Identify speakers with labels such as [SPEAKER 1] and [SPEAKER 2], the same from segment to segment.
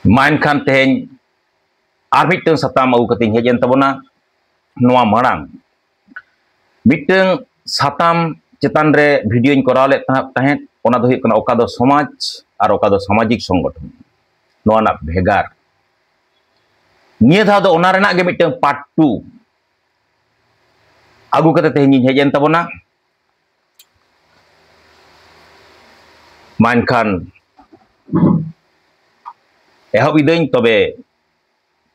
[SPEAKER 1] Mainkan teheng arbiteng satam au kating hejen tabona noa marang biteng satam chetan re video in koraw le tahet ona do hukana oka do samaj ar oka do samajik songgothon noa na bhegar niya dha do ona rena ge biteng part 2 agu kate teheng hejen tabona mainkan ehab idein tobe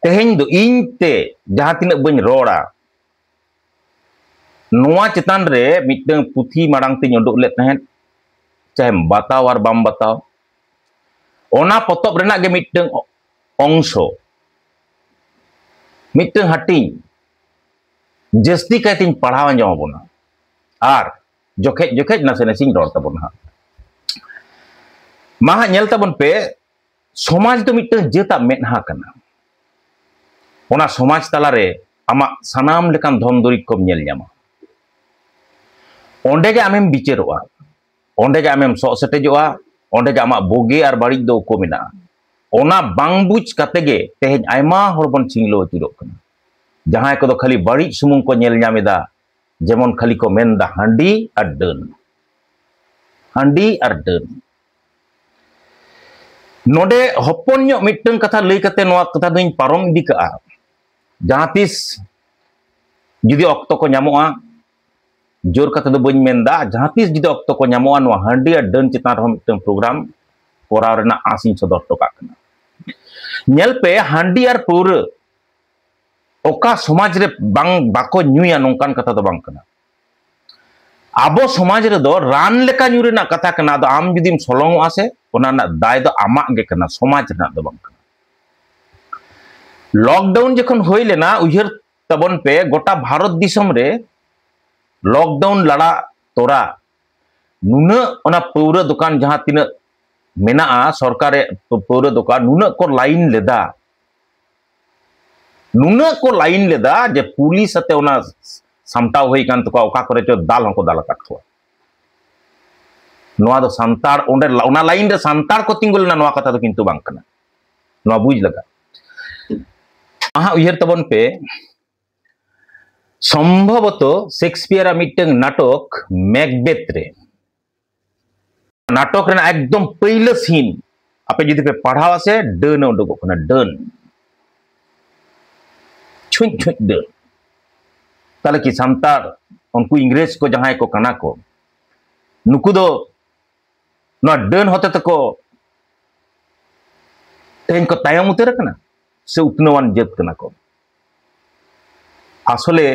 [SPEAKER 1] teheng do inte jaha tinak bañ roda noa chetan re miteng puthi marang te nyodok let tahet chahem bataw ar bam bataw ona potop renak ge miteng ongso miteng hating jasti kaiting padhaw anjom abona ar jokhet nase nasing ror tabona maha nyel tabon pe somaj do miteng jeta medha kana ona somaj talare amak sanam lekan dhon durik kom nyel nyama onde ge amem bicheroa onde ge amem sok setejoa onde ge amak boge ar barid do ko mena ona bang buj kate ge tehej aima horbon chinglo tirok kana jahay ko do khali barid sumung ko nyel nyameda jemon khali ko menda handi ar deun node hopon nyok miteng kata lei kate noa kata duing parom di ka jahatis judi okto ko nyamoa jor kata do bañ menda jahatis judi okto ko nyamoa noa handi ar deun chetan rehon miteng program koraw rena asin sodor toka kana nyel pe handi ar pura oka somaj re bang bako nyuya nongkan kata do bang kana abo somaj re do ran leka nyu rena kata kana do am judim solong ase ona na dai do amak ge kana somaj rena do bang kana lockdown jekon hoy lena uher tabon pe gota bharat disam re lockdown lada tora nuna ona pura dukan jaha tina mena a sorkare pura dukan nuna ko lain leda je pulis ate ona samtaw hoy kan to oka kore cho dal honko dal katwa noa do santar onde ona lain re santar ko tinggul na noa kata do kintu bang kana noa buj laga aha uher tabon pe সম্ভবত Shakespeare meeting নাটক Macbeth রে নাটক রে একদম পহিলা scene আপে যদি pay পড়াও আছে ডন উডুক না ডন ছুঁই ডন তাহলে কি সান্তার উনকু ইংরেজ কো জাহাই কো কানা কো নুকু দো না ডন হতে তকো তেন কো তায়ম উতর কানা সে উতনওয়ান জেত কানা কো আসলে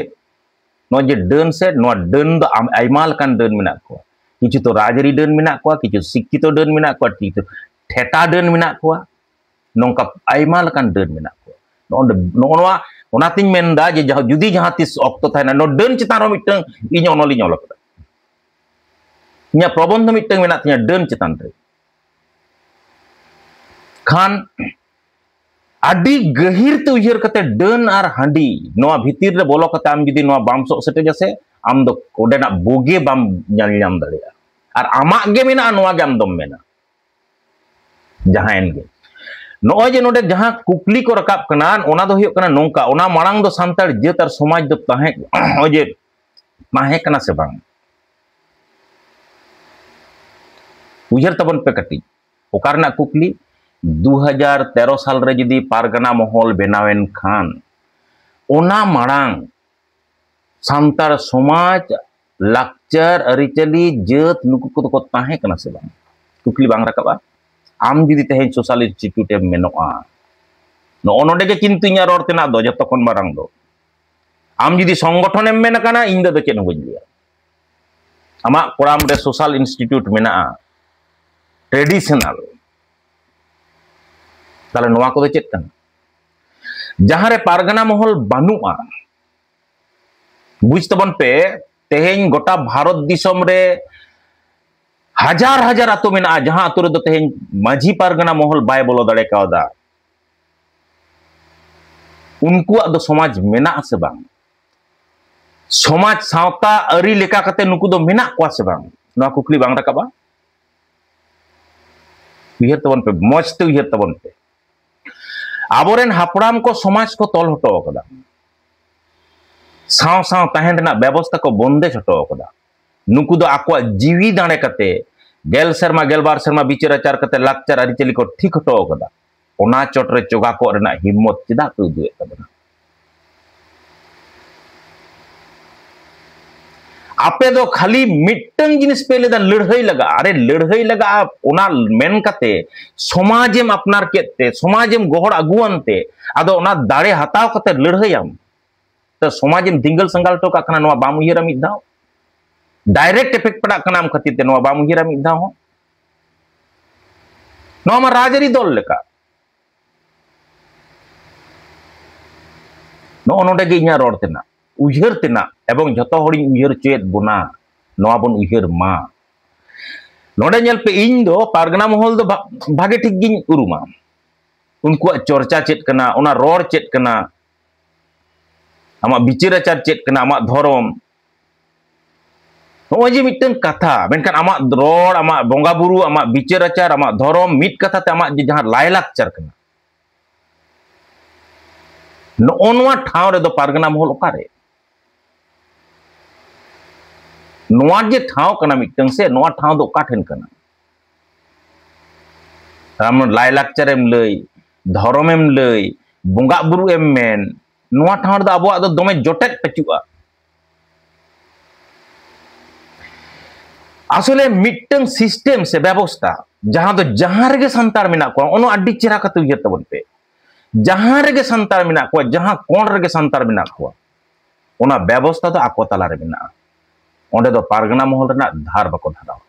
[SPEAKER 1] no je deun se no deun do aimal kan deun menak ko kichu to rajari deun menak ko kichu sikkito deun menak ko kichu theta deun menak ko nongka aimal kan deun menak ko no ona tin menda je judi jahatis okto thana no deun chetan ro miteng inyo onoli nyolok nya probondho miteng menak tinya deun chetan re khan adi gahir te ujar kate deun ar handi noa bhitir re bolo kate am judi noa bam sok sete jase am do ode na boge bam nyal nyam daria ar amak ge mena noa ge am dom mena jahaen ge noa je node jaha kukli ko rakap kana ona do huyuk kana nongka ona marang do santar jeut ar somaj do tahe oje mahe kana se bang ujar tabon pe kati okarna kukli 2013 साल रे जदि पारगना महल बेनावेन खान ओना मारांग सांतार समाज लाक्चर अरिचली जेत नुकु को ताहे कना से बांग कुकली बांग रकाबा आम जदि तेहेन सोशल इंस्टीट्यूट ए मेनोआ नो ओनोडे के किंतु nya ror tena do joto kon marang do am jidi संगठन em mena kana inde do chen hoy liya ama koram re social institute mena traditional তাহলে নোয়া কো চেত কানা যাহারে পারগানা মহল বানুয়া বুঝতবন পে তেহেন গোটা ভারত দিশম রে হাজার হাজার আতো মেনা যাহা আতো রে তেহেন মাঝি পারগানা মহল বাই বলো দাড়ে কাওদা উনকু আদো সমাজ মেনা আছে বাং সমাজ সাওতা আরি লেকা কাতে নুকু দো মেনা কো আছে বাং নোয়া কুকলি বাং রাকাবা উইহার তবন পে মজতে উইহার তবন পে आबोरेन हापड़ाम को समाज को तोल हटो कदा साव साव तहन रेना व्यवस्था को बंदेज हटो कदा नुकु दो आको जीवी दाने कते गेल शर्मा गेलबार शर्मा बिचार आचार कते लाकचार आरिचली को ठीक हटो कदा ओना चोटरे चोगा को रेना हिम्मत चिदा पे उदुए तबना आपे दो खाली मिट्टन जिनिस पे लेदा लड़हई लगा अरे लड़हई लगा ओना मेन कते समाजेम अपनार केते समाजेम गोहड़ अगुवनते आदो ओना दाड़े हताव कते लड़हईयाम तो समाजेम दिंगल संगाल टोका कना नोआ बाम उयहरा मिद दाव डायरेक्ट इफेक्ट पड़ा कना आम खातिर ते नोआ बाम उयहरा मिद दाव हो नोआ मा राजरी दल लेका नो नोडे गे इᱧᱟ रोड तेना उयहर तेना एवं जतो हड़ी उयहर चेत बोना नोआ बन उयहर मा नोडे नेल पे इन दो पारगना महल दो भागे ठीक गिन उरुमा उनको चर्चा चेत कना ओना रोड चेत कना आमा बिचार आचार चेत कना आमा धर्म नोय जे मिटन कथा मेनखान आमा रोड आमा बोंगा बुरु आमा बिचार आचार आमा धर्म मिट कथा ते आमा जे जहां लाय लाकचार कना नोआ ठाव रे दो पारगना महल ओकारे नोआ जे ठाव कना मिटन से नोआ ठाव दो ओका ठेन कना आम लाय लाकचार एम लई धर्म एम लई बोंगा बुरु एम मेन नोआ ठाव रे आबो दो दमे जोटेट पचुआ आसले मिटन सिस्टम से व्यवस्था जहां दो जहां रे संतार मेना को ओनो अड्डी चेहरा कते उयहर तबन पे जहां रे संतार मेना को जहां कोण रे संतार मेना को ओना व्यवस्था तो आको तला रे मेना ओंडे दो पारगना महल रेना धार बको धाराव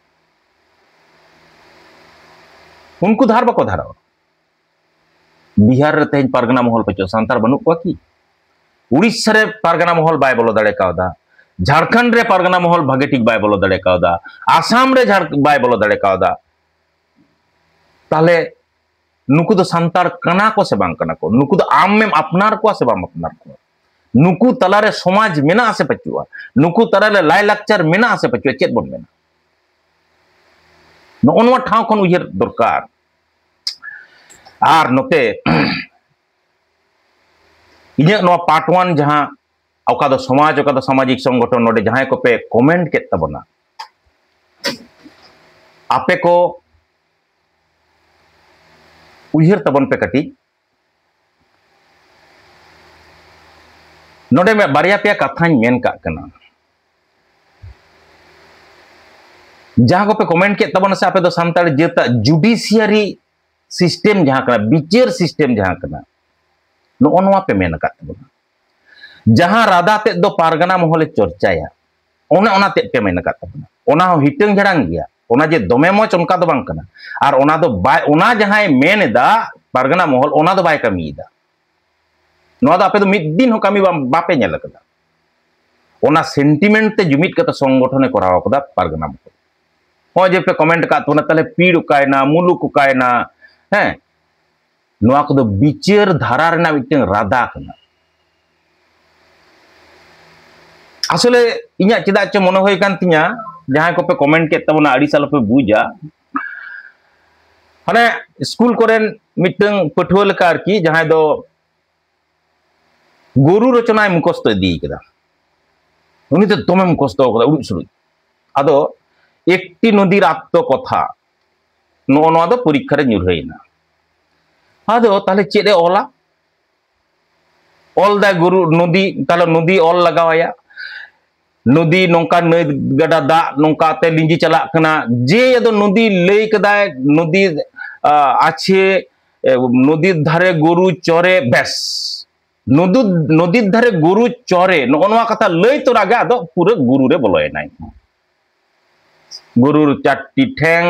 [SPEAKER 1] उनको धार बको धाराव बिहार रे तेज पारगना महल पचो संतार बनु को की उड़ीसा रे पारगना महल बाय बोलो दड़े कावदा झारखंड रे पारगना महल भागे ठीक बाय बोलो दड़े कावदा आसाम रे बाय बोलो दड़े कावदा ताले नुकु दो संतार कना को से बांग कना को नुकु दो आम में अपनार को से बांग अपनार को नुकु तलारे समाज मेना आसे पचुआ नुकु तलारे लाय लाकचार मेना आसे पचुआ चेत बोन मेना नोनवा ठाव कोन उयहर दरकार आर नोते इन्या नो पार्ट 1 जहां ओका दो समाज ओका दो सामाजिक संगठन नोडे जहां को पे कमेंट के तबना आपे को उयहर तबन पे कटी नोडे में बारिया पे कथाñ मेन का कना जहां को पे कमेंट के तबन से आपे दो सानताड़ जेता जुडिशियरी सिस्टम जहां कना बिचार सिस्टम जहां कना नो ओनवा पे मेन का तबना जहां राधा ते दो पारगना महले चर्चाया ओना ओना ते पे मेन का तबना ओना हो हिटंग झड़ांग गया ओना जे दोमे मोच उनका दो बांग कना आर ओना दो बाय ओना जहां मेन दा पारगना महल ओना दो बाय कमीदा नोआ दो आपे दो मिद दिन हो कमी बापे नेल कदा ओना सेंटिमेंट ते जुमित कता संगठने कराव कदा पारगना महल हो जे पे कमेंट का तो ताले पीड़ उकायना मुलुक उकायना हैं नोआ को दो बिचार धारा रेना मिटन राधा कना आसले इन्या चिदा च मनो होय कान तिया जहां को पे कमेंट के तबना अड़ी साल पे बुझा माने स्कूल कोरेन मिटन पठुआ लेका आरकी जहां दो गुरु रचनाय मुखस्त दी कदा उनी तो तोमे मुखस्त कदा उड़ी सुरुई आदो एकटी नदीर आत्म कथा नो नो दो परीक्षा रे ᱧᱩᱨᱦᱟᱹᱭᱱᱟ आदो ताले चेदे ओला ऑल दा गुरु नदी ताले नदी ऑल लगावाया नदी नौका नई गडा दा नौका ते लिंजी चला कना जे यदो नदी लई कदाय नदी आछे नदी धारे गुरु चोरे बेस नदी धारे गुरु चोरे नोनवा कथा लई तो रागा दो पूरे गुरु रे बोलोय नाय गुरु चारटी ठेंग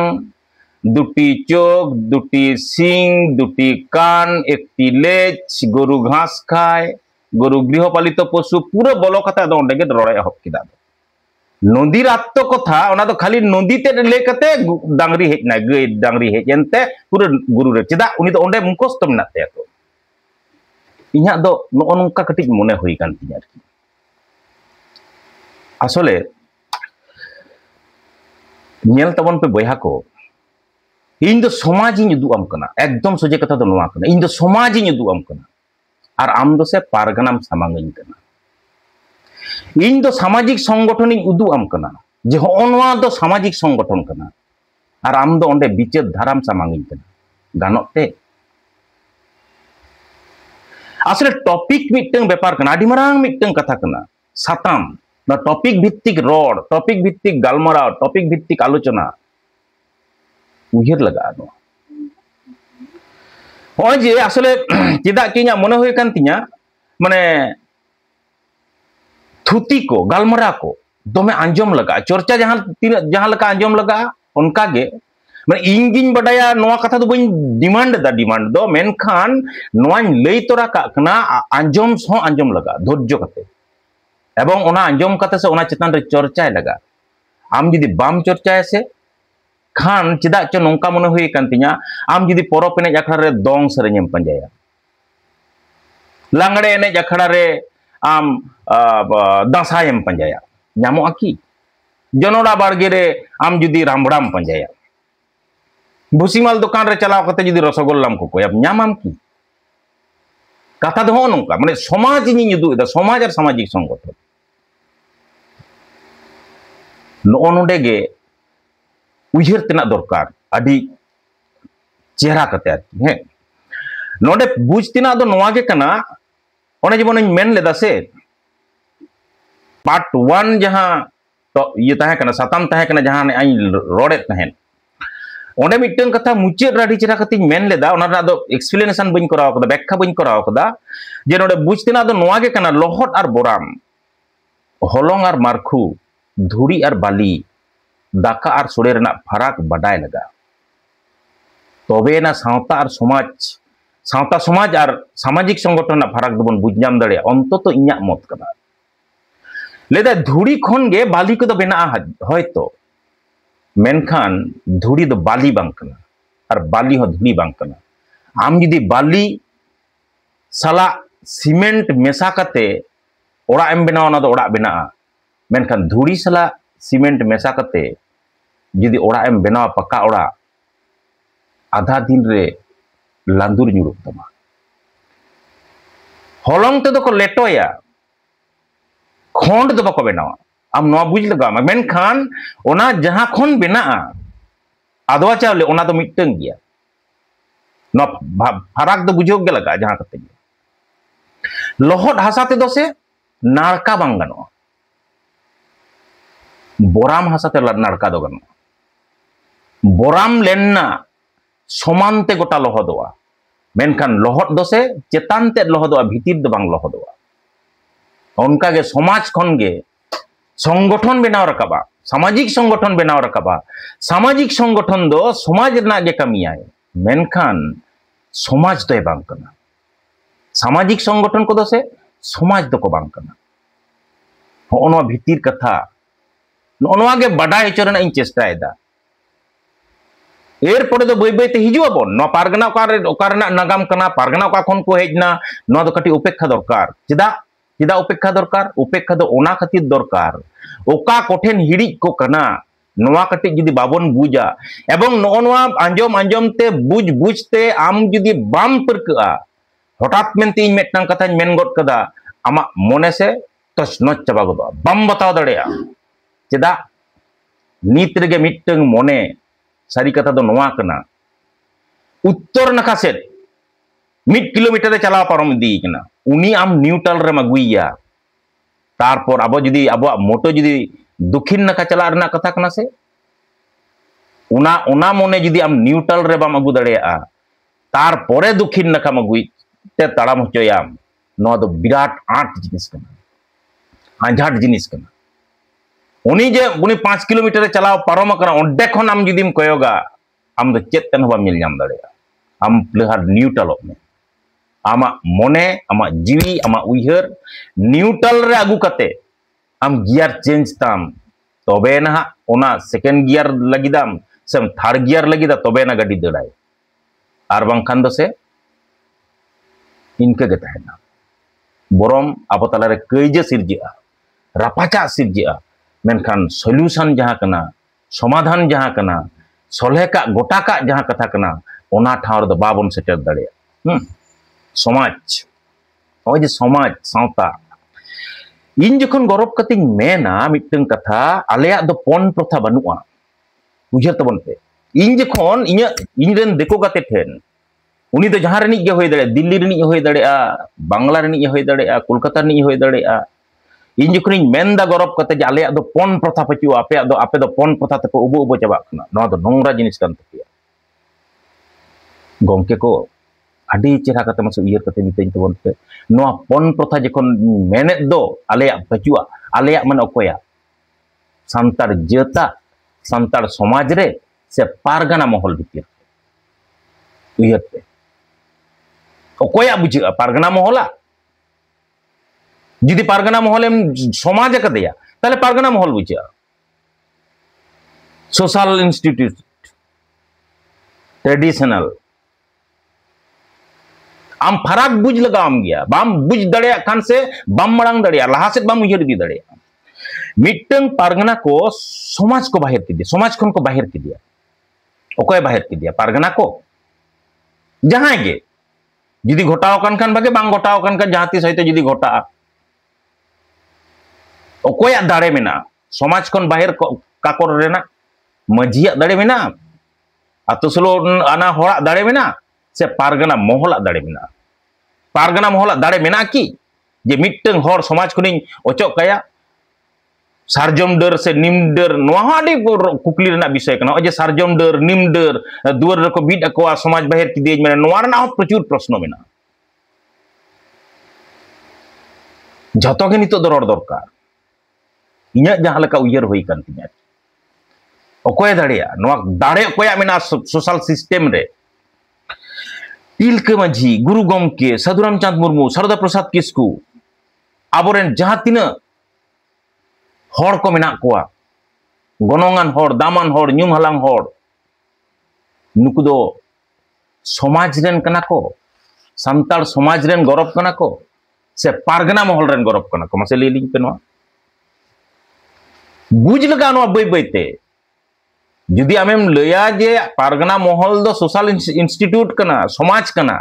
[SPEAKER 1] दुटी चोक दुटी सिंग दुटी कान एकटी लेज गुरु घास खाय गुरु गृहपालित पशु पूरे बोलो कथा दो ओंडे गे रोड़े हब किदा नदी आत्म कथा ओना दो खाली नदी ते ले कते डांगरी हेजना गई डांगरी हेजनते पूरे गुरु रे चिदा उनी दो ओंडे मुखस्त मेना ते तो इन्या दो नो नोंका कटिज मने होई कान तिया आसले नेल तबन पे बयहा को इन दो समाज इन उदुआम कना एकदम सोजे कथा दो नोआ कना इन दो समाज इन उदुआम कना और आम दो से पारगनाम सामांगइन कना इन दो सामाजिक संगठन इन उदुआम कना जे होनवा दो सामाजिक संगठन कना और आम दो ओंडे बिचार धाराम सामांगइन कना गानोते असले टॉपिक मिटंग व्यापार कना आदि मारांग मिटंग कथा कना साताम ना टॉपिक भित्तिक रोड टॉपिक भित्तिक गालमराव टॉपिक भित्तिक आलोचना उहिर लगा नो होय जे असले चिदा किnya मने होय कान तिnya माने थुती को गालमरा को दोमे आंजम लगा चर्चा जहां लगा आंजम लगा उनका गे माने इंगिन बडाया नोआ कथा दो बइन डिमांड दो मेनखान नोआ लई तोरा का कना आंजम सो आंजम लगा धैर्य कते एवं ओना आंजम कते से ओना चितान रे चर्चाय लगा आम जदि बाम चर्चाय से खान चिदा च नोंका मने होय कान तिnya आम जदि परब एनेज आखड़ा रे दोंग सेरेñem पंजाया लांगड़े एनेज आखड़ा रे आम दासायम पंजाया नामोआ की जनोड़ा बाड़गे रे आम जुदी रामबड़ाम पंजाया भुसीमाल दुकान रे चलाव कते जुदी रसगोल्लाम को कोया नामाम की कथा दो नोंका माने समाज नी युदुदा समाज और सामाजिक संगठन नो नोडे गे उहिर तना दरकार आदि चेहरा कते हे नोडे बुझ तना दो नोआ गे कना ओने जेबन मेन लेदा से पार्ट 1 जहां तो ये तहे कना साताम तहे कना जहां आई रोडे तहेन ओने मिटन कथा मुचे राडी चेहरा कते मेन लेदा ओना रा दो एक्सप्लेनेशन बइन कराव कदा व्याख्या बइन कराव कदा जे नोडे बुझ तना दो नोआ गे कना लोहट और बोराम हलंग और मारखु धुड़ी और बाली दाका और सोड़े रना फराक बडाय लगा तबे ना सावता और समाज और सामाजिक संगठन फराक दोबन बुझनाम दड़े अंतत इन्या मत कदा लेदा धुड़ी खन गे बाली को बेना हयतो मेनखान धुड़ी दो बाली बांग कना और बाली हो धुड़ी बांग कना आम जदि बाली साला सीमेंट मेसा कते ओड़ा एम बेना ओना दो ओड़ा बेना मेनखान धुड़ी साला सीमेंट मेसा कते जदि ओड़ा एम बेना पक्का ओड़ा आधा दिन रे लांदुर nyurup तमा हलंग ते को लेटोया खोंड दो बको बेनावा आम नो बुझ लगा मेनखान ओना जहां खन बेना आदवा चावले ओना दो मिटंग गया नो फराक दो बुझो गे लगा जहां कते लोहट हासा ते दो से नारका बांग गनो बोराम हासा ते नारका दो गनो बोराम लेना समानते गोटा लहदोआ मेनखान लहद दो से चेतानते लहदोआ भीतिर दो बांग लहदोआ उनका गे समाज खन गे संगठन बनाव रकाबा सामाजिक संगठन बनाव रकाबा सामाजिक संगठन दो समाज रना गे कमियाय मेनखान समाज दो बांग कना सामाजिक संगठन को दो से समाज दो को बांग कना होनो भीतिर कथा नोनवा गे बडाय चरना इन चेष्टायदा एरपरे दो बई बई ते हिजुआबन नो पारगना ओकारेना नागाम कना पारगना ओका खन को हेजना नो दो कटी उपेक्षा दरकार चिदा उपेक्षा दो ओना खातिर दरकार ओका कोठेन हिड़ी को कना नोआ कटी जदि बाबन बुझा एवं नोआ आंजम ते बुझते आम जदि बाम परका हठात मेनते इन मेटनां कथाñ मेन गद कदा आमा मने से तस नच चाबा गदो बाम बताव दड़ेया चिदा नीत रेगे मिटंग मने सारी कथा दो नोआ कना उत्तर नाखा सेट 1 किलोमीटर रे चलाव पारम दी कना उनी आम न्यूट्रल रे मगुइया तारपर आबो जदि आबो मोटो जदि दक्षिण नाखा चला रना कथा कना से उना मने जदि आम न्यूट्रल रे बाम अगु दड़ेया तारपरे दक्षिण नाखा मगुइ ते ताड़ाम होचोयाम नो दो बिराट आट जिनिस कना आंझाट जिनिस कना उनी 5 किलोमीटर चलाव पारम कना ओंडे खन आम जुदिम कयोगा आम दो चेत तेन बाम मिल जाम दड़ेया आम प्लेहार न्यूट्रल में आमा मने आमा जीवी आमा उइहर न्यूट्रल रे आगु कते आम गियर चेंज ताम तबे ना ओना सेकेंड गियर लगिदाम से थर्ड गियर लगिदा तबे ना गाड़ी दड़ाय आर बांखान दो से इनके गे तहेना बरम आबो तला रे कइजे सिरजिआ रापाचा सिरजिआ मेनखान सल्यूशन जहां कना समाधान जहां कना सोलह का गोटा का जहां कथा कना ओना ठाव रे बाबन सेटर दाड़े समाज ओय जे समाज सावता इन जखन गौरव कतिंग मेना मिटन कथा आलेया दो पन प्रथा बनुआ बुझे तबन पे इन जखन इन देखो गाते ठेन उनी तो जहां रनिक गे होय दाड़े दिल्ली रनिक होय दाड़े बांग्ला रनिक होय दाड़े कोलकाता रनिक होय दाड़े इन जखन मेनदा गौरव कते जे आलेया दो पन प्रथा पचु आपे दो पन प्रथा तको उबो उबो चाबा कना नोआ दो नोंगरा जिनिस कान तकिया गमके को आदि चेहरा कते मस उयहर कते मितेन तबन पे नोआ पन प्रथा जखन मेनेत दो आलेया पचुआ आलेया मन अकोया सांतार जेता सांतार समाज रे से पारगाना महल भितर उयहर पे अकोया बुझा पारगाना महला जुदी पारगाना महल समाज कदेया ताले पारगाना महल बुझा सोशल इंस्टीट्यूट ट्रेडिशनल आम फराक बुझ लगाम गया बाम बुझ दड़े खान से बाम मड़ांग दड़े लहा से बाम उयहर दी दड़े मिटन पारगाना को समाज को बाहर किदिया समाज खन को बाहर किदिया ओकय बाहर किदिया पारगाना को जहां गे जुदी घटाव कान खान भागे बांग घटाव कान का जहां तीस हयतो जुदी घटा ओकया दाड़े मेना समाज खन बाहर काकोर रेना मजिया दाड़े मेना आतो सोलो आना होड़ा दाड़े मेना से पारगाना महला दाड़े मेना पारगाना महला दाड़े मेना की जे मिटन हर समाज खनिन ओचक काया सारजम डर से निम डर नोआ आडी कुकली रेना विषय कना जे सारजम डर निम डर दुआर रको बीट अकोआ समाज बाहर की देज मेना नोआ रेना प्रचुर प्रश्न मेना जतो के नितो दरड़ दरकार इना जहां लका उयहर होई कान तिया ओकोय दाड़ेया नोआ दाड़े ओकोया मेना सोशल सिस्टम रे तिलके माझी गुरु गमके साधु रामचंद्र मुर्मू शारदा प्रसाद किस्कू आबोरेन जहां तिना हर को मेना कोआ गनोंगान हर दामान हर न्यूम हलांग हर नुकु दो समाज रेन कना को सांतार समाज रेन गौरव कना को से पारगाना महल रेन गौरव कना को मासे लेलिंग पे नोआ बुझ लगा नोआ बै बैते जुदी आमेम लया जे पारगाना महल दो सोशल इंस्टीट्यूट कना समाज कना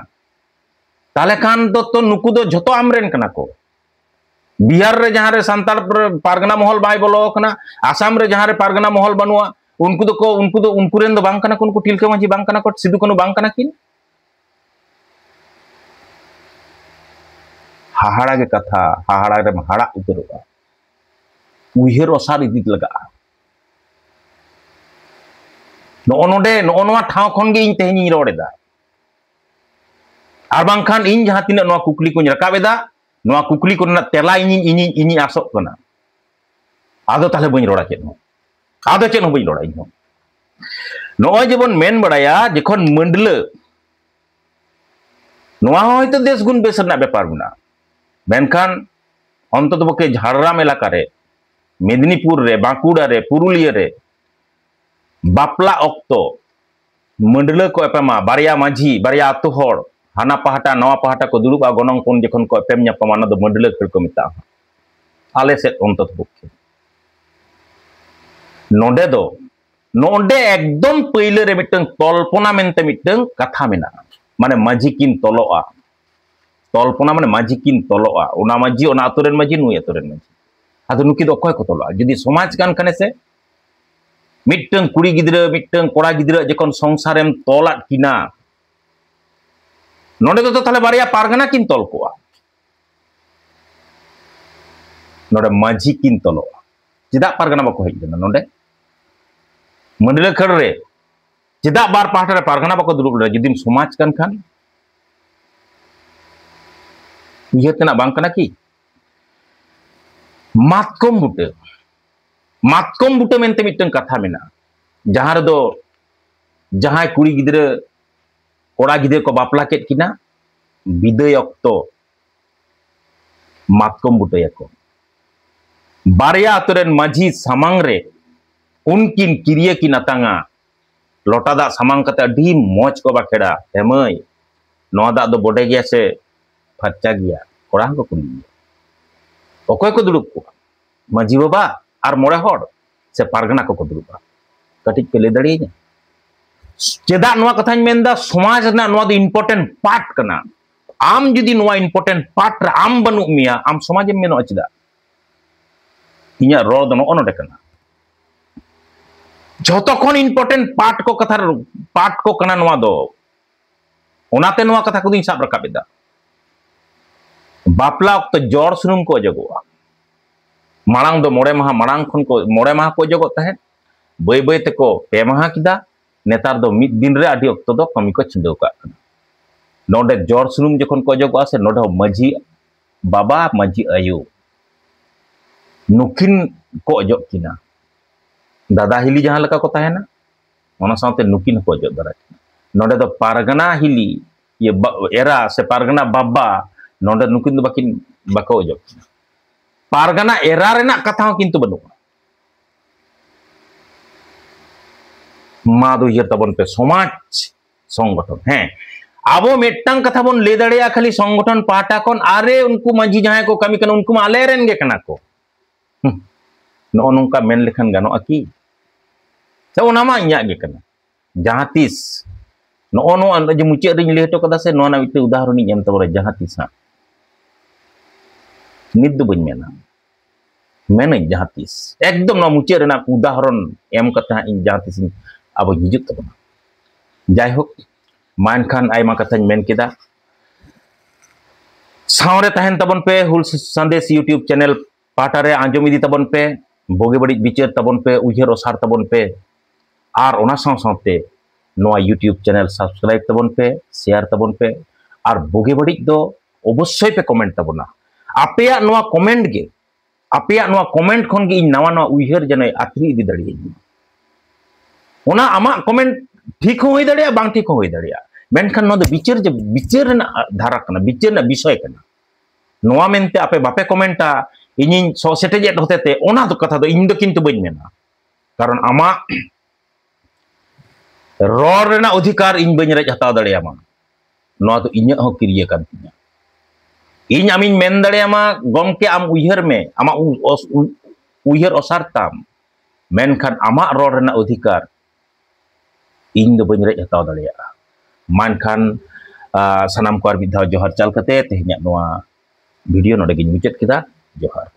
[SPEAKER 1] ताले खान तो नुकु दो झतो आमरेन कना को बिहार रे जहां रे सांताल पारगाना महल बाय बोलो कना आसाम रे जहां रे पारगाना महल बनुआ उनको रेन दो बांग कना को उनको तिलका मांझी बांग कना को सिदु कनु बांग कना किन हाहाड़ा के कथा हाहाड़ा रे हाड़ा उतरवा उयहर असार इदि लगा नोआ ठाव खन गे इन तेहनी रोडेदा आर बांखान इन जहां तिना नोआ कुकली को रकाबेदा नोआ कुकली को तेला इन आसोग कना आदो ताले बई रोड़ा चेन आदो चेन बई रोड़ा इन नोय जेबन मेन बड़ाया जखन मंडल नोआ हयतो देश गुण बेस रना बेपार मेना मेनखान अंतत पक्षे झाड़ग्राम एलाका रे मेदिनीपुर रे बांकुड़ा रे पुरुलिया रे बापला अक्तो मंडल को एपेमा बारिया माझी बारिया आतु हर हाना पहाटा नवा पहाटा को दुरुबा गनंग कोन जखन को एपेम ᱧᱟᱯᱟᱢᱟ ना दो मंडल खेल को मिता आले से अंतत पक्षे नोडे एकदम पहिले रे मिटन तल्पना मेनते मिटन कथा मेना माने माझी किन तलोआ तल्पना माने माझी किन तलोआ ओना माझी ओना आतुरेन माझी नुय आतुरेन माझी आदो नुकी दो अकय को तलोआ जदि समाज कान खाने से मिटन कुड़ी गिद्रा मिटन कोड़ा गिद्रा जखन संसारेम तोलाट किना नोडे तो ताले बारिया पारगाना किन तल कोआ नोडे माझी किन तलोआ चेदा पारगाना बाको हेज ना नोडे मंडल खड़ रे चेदा बार पाहटा रे पारगाना बाको दुरुब रे जदिम समाज कान खान ये तना बांग कना की मातकम बुटे मेनते मिटन कथा मेना जहां रे दो जहां कुड़ी गिद्रा कोड़ा गिद्रा को बापला केट किना विदय अक्तो मातकम बुटे को बारिया आतुरेन माझी सामांग रे उनकिन किरिया की नतांगा लोटा दा सामांग कते अडी मौज को बाखेड़ा हेमय नोआ दा दो बोडे गया से फरचा गया कोड़ा को कुली ओकय को दुड़ुब को माझी बाबा आर मोड़े हर से पारगाना को दुरुबा कटिक पे ले दड़िया चेदा नोआ कथाñ मेंदा समाज रना नोआ दो इम्पोर्टेंट पार्ट कना आम जुदी नोआ इम्पोर्टेंट पार्ट रे आम बनु मिया आम समाज में मेनो चेदा इnya ro do no ono dekana joto kon important part ko kana noa do onate noa katha ko din sab rakab eda bapla okto jor sunum ko ojogoa marang do more maha marang khon ko more maha ko ojogot tahe boy boy te ko pe maha kida netar do mid din re adi okto do kami ko chindau ka node jor sunum jokhon ko ojogoa se node maji baba maji ayu nukin ko ojok kina दादा हिली जहां लका को तहना ओना साथे नुकिन को ojok दरा नोडे दो पारगना हिली ये एरा से पारगना बाबा नोडे नुकिन दो बाकिन बाको ojok पारगना एरा रेना कथा हो किंतु बनु मा दो हियर तबन पे समाज संगठन हैं आबो मेटटांग कथा बोन ले दड़ेया खाली संगठन पाटा कोन आरे उनको मांझी जहां को कमी कन उनको आले रेन गे कना को नो नोंका मेन लेखन गानो अकी तो ओनामा इnya गे कना जहां तीस नो नो जे मुचे रिन ले तो कदा से नो ना मिटे उदाहरण इन एम तबरे जहां तीस हा निद दो बन मेना मेन जहां तीस एकदम नो मुचे रेना उदाहरण एम कथा इन जहां तीस अब हिजुत तबना जाय होक मान खान आयमा कथा मेन केदा सावरे तहन तबन पे हुल संदेश यूट्यूब चैनल पाटारे आंजम इदी तबन पे बोगे बड़ी बिचार तबन पे उयहर ओसार तबन पे और ओना साथे नोआ यूट्यूब चैनल सब्सक्राइब तबन पे शेयर तबन पे और बोगे बड़ी दो अवश्य पे कमेंट तबना आपेया नोआ कमेंट गे आपेया नोआ कमेंट खन गे नवा नवा उयहर जने आथरी इदी दड़िये ओना आमा कमेंट ठीक हो दड़िया बांग ठीक हो दड़िया मेनखान नो दो बिचार जे बिचार ना धारा कना बिचार ना विषय कना नोआ मेनते आपे बापे कमेंटा इनिन सो सेटेजेट होते ओना तो कथा दो इन दो किंतु बइन मेना कारण आमा रोर रेना अधिकार इन बइन रेज हताव दड़ेयामा नोआ तो इन्या हो क्रिया कान तिया इन आमिन मेन दड़ेयामा गमके आम उयहर में आमा उयहर ओसारताम मेनखान आमा रोर रेना अधिकार इन दो बइन रेज हताव दड़ेया मानखान सनाम को आर मिद धाव जोहार चाल कते तेहन्या नोआ वीडियो नोडे गिन मुचाद केदा जोहार।